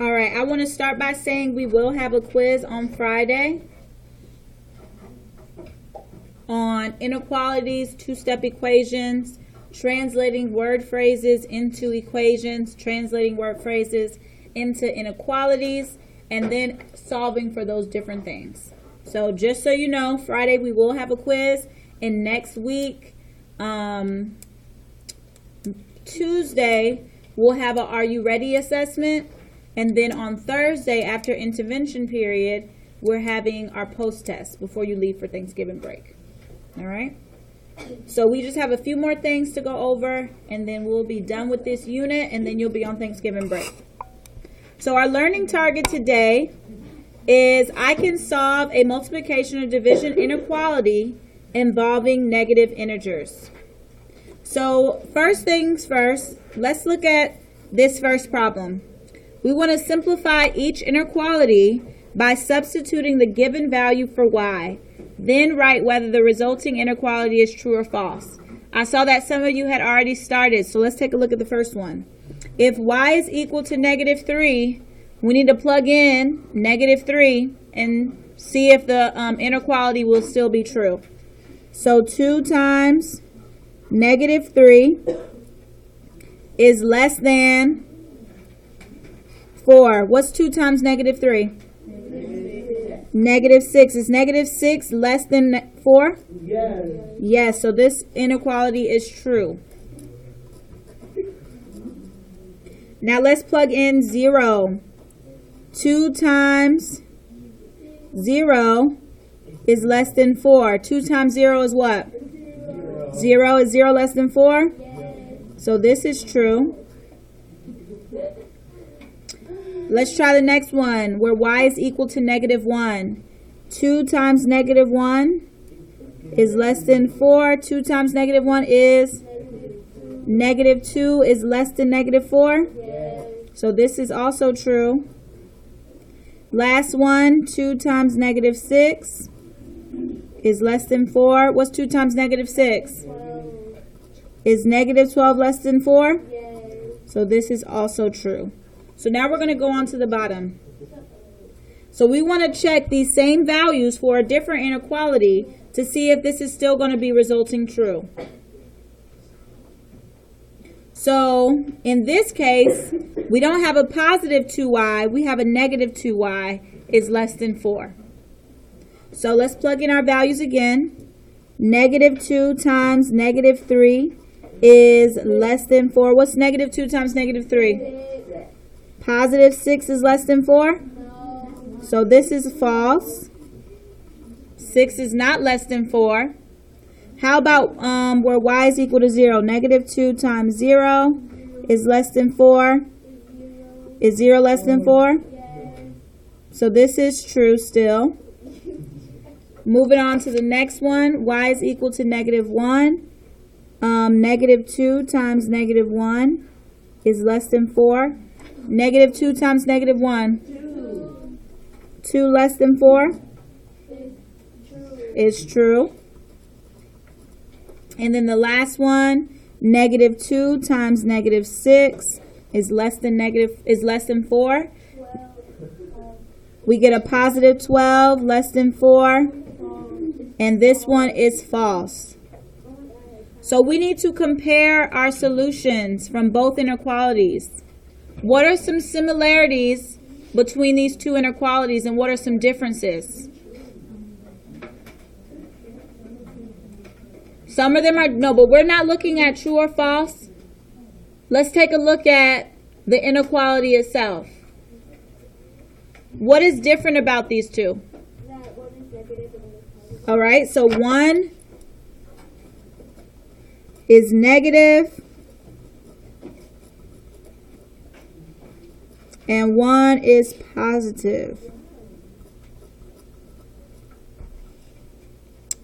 All right, I want to start by saying we will have a quiz on Friday on inequalities, two-step equations, translating word phrases into equations, translating word phrases into inequalities, and then solving for those different things. So just so you know, Friday we will have a quiz, and next week, Tuesday, we'll have a Are You Ready assessment, and then on Thursday, after intervention period, we're having our post-test before you leave for Thanksgiving break. All right? So we just have a few more things to go over, and then we'll be done with this unit, and then you'll be on Thanksgiving break. So our learning target today is I can solve a multiplication or division inequality involving negative integers. So first things first, let's look at this first problem. We want to simplify each inequality by substituting the given value for y. Then write whether the resulting inequality is true or false. I saw that some of you had already started, so let's take a look at the first one. If y is equal to negative 3, we need to plug in negative 3 and see if the inequality will still be true. So 2 times negative 3 is less than 4. What's 2 times negative 3? Negative 6. Is negative 6 less than 4? Yes. Yes, so this inequality is true. Now let's plug in 0. 2 times 0 is less than 4. 2 times 0 is what? 0. Is 0 less than 4? So this is true. Let's try the next one, where y is equal to negative 1. 2 times negative 1 is less than 4. 2 times negative 1 is negative 2 is less than negative 4. So this is also true. Last one, 2 times negative 6 is less than 4. What's 2 times negative 6? 12. Is negative 12 less than 4? Yes. So this is also true. So now we're going to go on to the bottom. So we want to check these same values for a different inequality to see if this is still going to be resulting true. So in this case, we don't have a positive 2y, we have a negative 2y is less than 4. So let's plug in our values again. Negative 2 times negative 3 is less than 4. What's negative 2 times negative 3? Positive 6 is less than 4? No. So this is false. 6 is not less than 4. How about where y is equal to 0? Negative 2 times 0 is less than 4. Is 0 less than 4? Yes. So this is true still. Moving on to the next one. Y is equal to negative 1. Negative 2 times negative 1 is less than 4. Negative 2 times negative 1. 2 less than 4 is true. And then the last one, negative 2 times negative 6 is less than 4. We get a positive 12 less than 4. And this one is false. So we need to compare our solutions from both inequalities. What are some similarities between these two inequalities, and what are some differences? Some of them are, no, but we're not looking at true or false. Let's take a look at the inequality itself. What is different about these two? That one is negative and one is positive. All right, so one is negative and one is positive.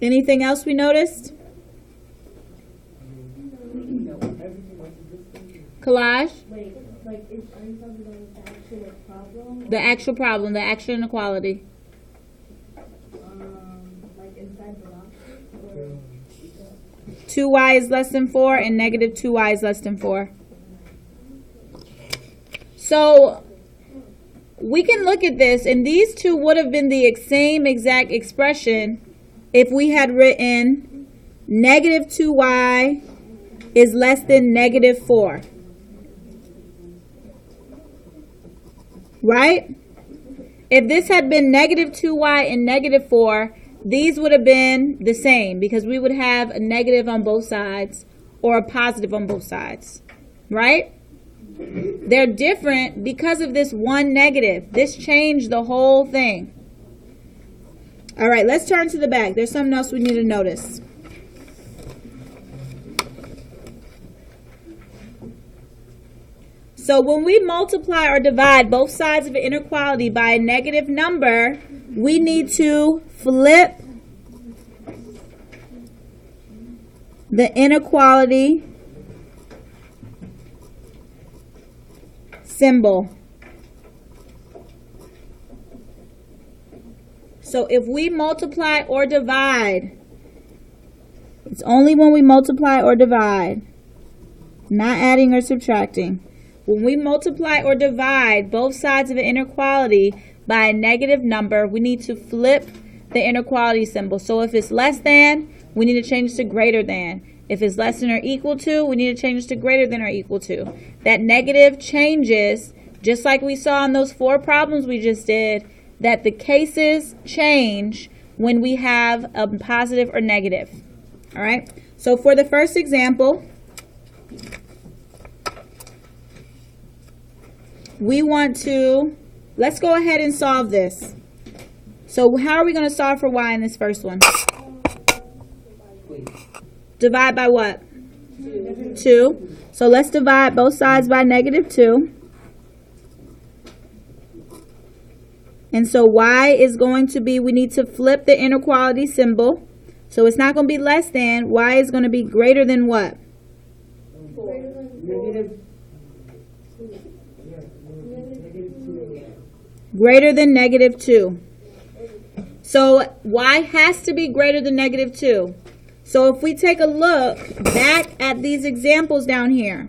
Anything else we noticed? Collage? Wait, like, are you talking about the actual problem? The actual problem, the actual inequality. Like inside the box? Or 2y is less than 4 and negative 2y is less than 4. So we can look at this, and these two would have been the same exact expression if we had written negative 2y is less than negative 4. Right? If this had been negative 2y and negative 4, these would have been the same because we would have a negative on both sides or a positive on both sides. Right? They're different because of this one negative. This changed the whole thing. All right, let's turn to the back. There's something else we need to notice. So when we multiply or divide both sides of an inequality by a negative number, we need to flip the inequality symbol. So if we multiply or divide, it's only when we multiply or divide, not adding or subtracting. When we multiply or divide both sides of an inequality by a negative number, we need to flip the inequality symbol. So if it's less than, we need to change it to greater than. If it's less than or equal to, we need to change it to greater than or equal to. That negative changes, just like we saw in those 4 problems we just did, that the cases change when we have a positive or negative. All right? So for the first example, we want to, let's go ahead and solve this. So how are we going to solve for y in this first one? Divide by what? 2. So let's divide both sides by negative 2. And so y is going to be, we need to flip the inequality symbol. So it's not going to be less than, y is going to be greater than what? Greater than negative 2. So y has to be greater than negative 2. So if we take a look back at these examples down here,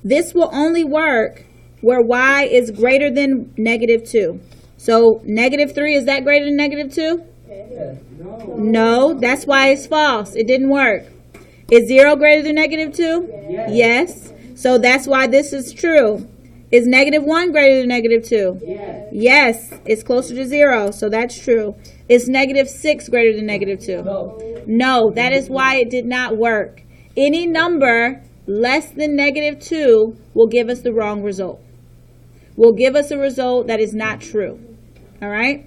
this will only work where y is greater than negative 2. So negative 3, is that greater than negative 2? No, that's why it's false. It didn't work. Is 0 greater than negative 2? Yes. So that's why this is true. Is negative 1 greater than negative 2? Yes. It's closer to 0, so that's true. Is negative 6 greater than negative 2? No, that is why it did not work. Any number less than negative 2 will give us the wrong result. Will give us a result that is not true. All right?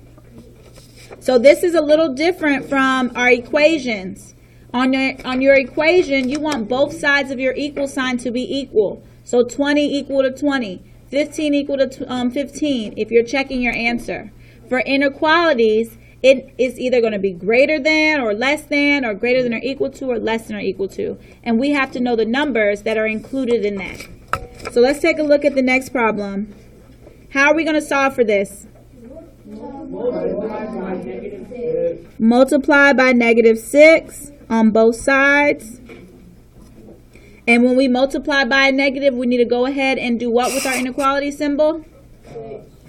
So this is a little different from our equations. On your equation, you want both sides of your equal sign to be equal. So 20 equal to 20. 15 equal to 15 if you're checking your answer. For inequalities, it is either going to be greater than or less than or greater than or equal to or less than or equal to. And we have to know the numbers that are included in that. So let's take a look at the next problem. How are we going to solve for this? Multiply by negative 6 on both sides. And when we multiply by a negative, we need to go ahead and do what with our inequality symbol?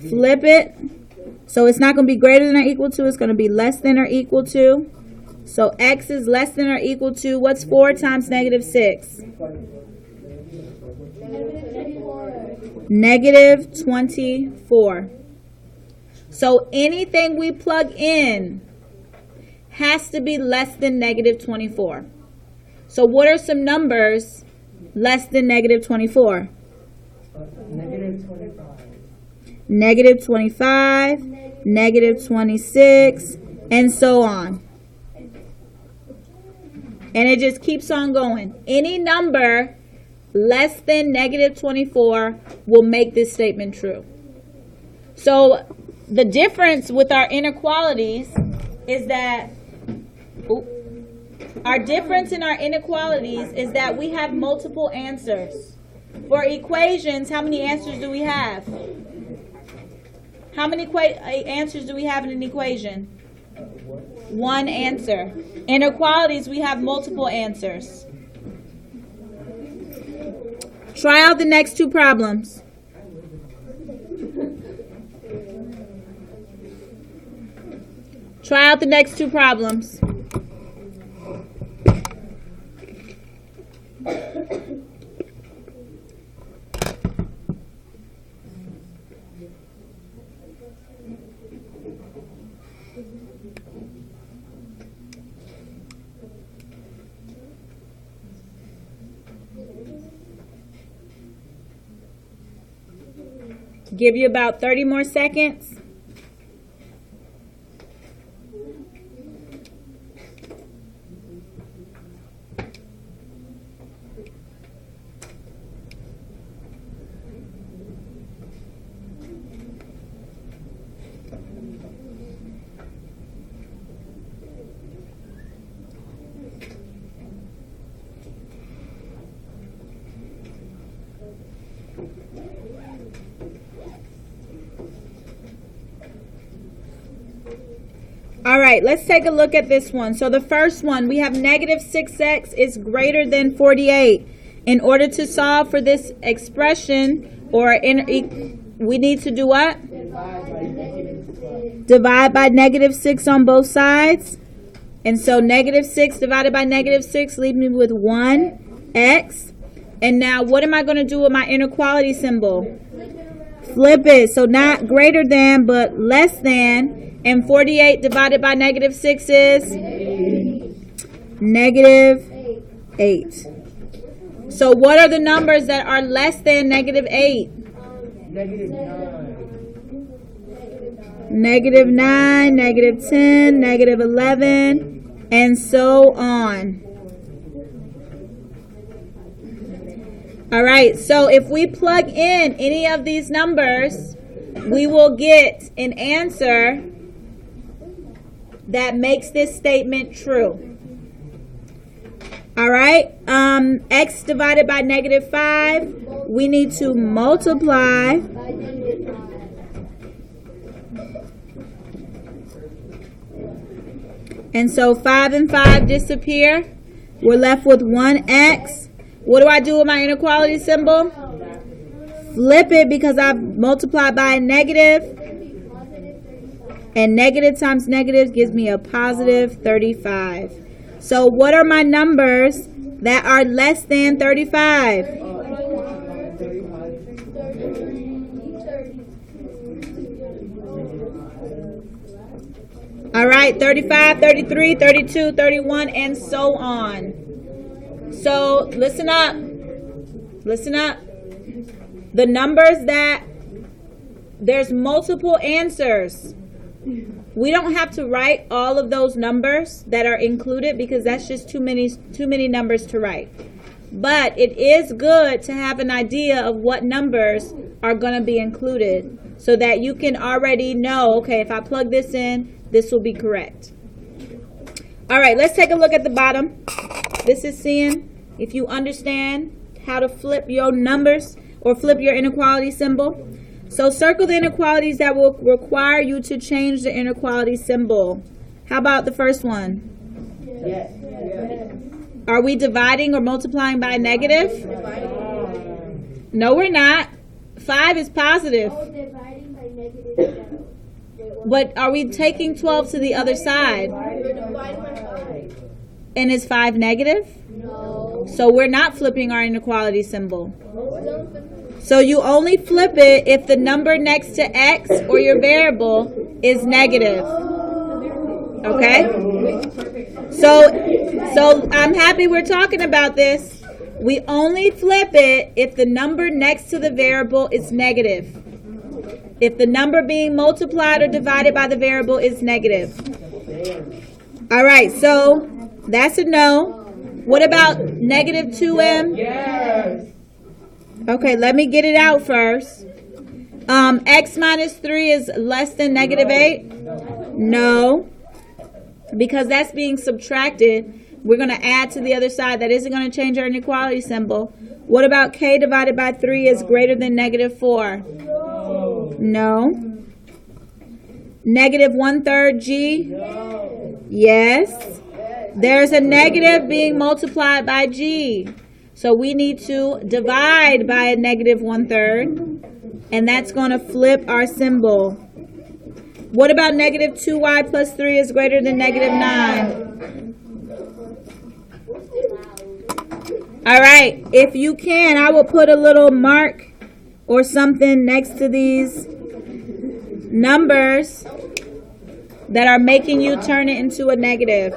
Flip it. So it's not going to be greater than or equal to. It's going to be less than or equal to. So x is less than or equal to, what's 4 times negative 6? Negative 24. So anything we plug in has to be less than negative 24. So what are some numbers less than negative 24? Negative 25. Negative 25, negative 26, and so on. And it just keeps on going. Any number less than negative 24 will make this statement true. So the difference with our inequalities is that our difference in our inequalities is that we have multiple answers. For equations, how many answers do we have? How many answers do we have in an equation? One answer. Inequalities, we have multiple answers. Try out the next two problems. Try out the next two problems. Give you about 30 more seconds. All right, let's take a look at this one. So the first one, we have negative 6x is greater than 48. In order to solve for this expression, we need to do what? Divide by negative 6 on both sides. And so negative 6 divided by negative 6 leaves me with 1x. And now what am I going to do with my inequality symbol? Flip it. So not greater than, but less than. And 48 divided by negative 6 is? Negative 8. So what are the numbers that are less than negative 8? Negative 9. Negative 9, negative 10, negative 11, and so on. All right, so if we plug in any of these numbers, we will get an answer that makes this statement true. All right, x divided by negative 5, we need to multiply and so 5 and 5 disappear. We're left with 1x. What do I do with my inequality symbol? Flip it because I've multiplied by a negative. And negative times negative gives me a positive 35. So what are my numbers that are less than 35? All right, 35, 33, 32, 31, and so on. So listen up. Listen up. The numbers that there's multiple answers. We don't have to write all of those numbers that are included because that's just too many numbers to write. But it is good to have an idea of what numbers are going to be included so that you can already know, okay, if I plug this in, this will be correct. All right, let's take a look at the bottom. This is seeing if you understand how to flip your numbers or flip your inequality symbol. So circle the inequalities that will require you to change the inequality symbol. How about the first one? Yes. Are we dividing or multiplying by a negative? No, we're not. 5 is positive. Dividing by negative 7. But are we taking 12 to the other side? And is 5 negative? No. So we're not flipping our inequality symbol. So you only flip it if the number next to x or your variable is negative. Okay? So I'm happy we're talking about this. We only flip it if the number next to the variable is negative. If the number being multiplied or divided by the variable is negative. All right, so that's a no. What about negative 2m? Yes. Okay, let me get it out first. X minus 3 is less than negative 8? No. Because that's being subtracted. We're going to add to the other side. That isn't going to change our inequality symbol. What about k divided by 3 is greater than negative 4? No. Negative 1/3 g? Yes. There's a negative being multiplied by g. So we need to divide by a negative 1/3. And that's going to flip our symbol. What about negative 2y plus 3 is greater than negative 9? All right. If you can, I will put a little mark or something next to these numbers that are making you turn it into a negative.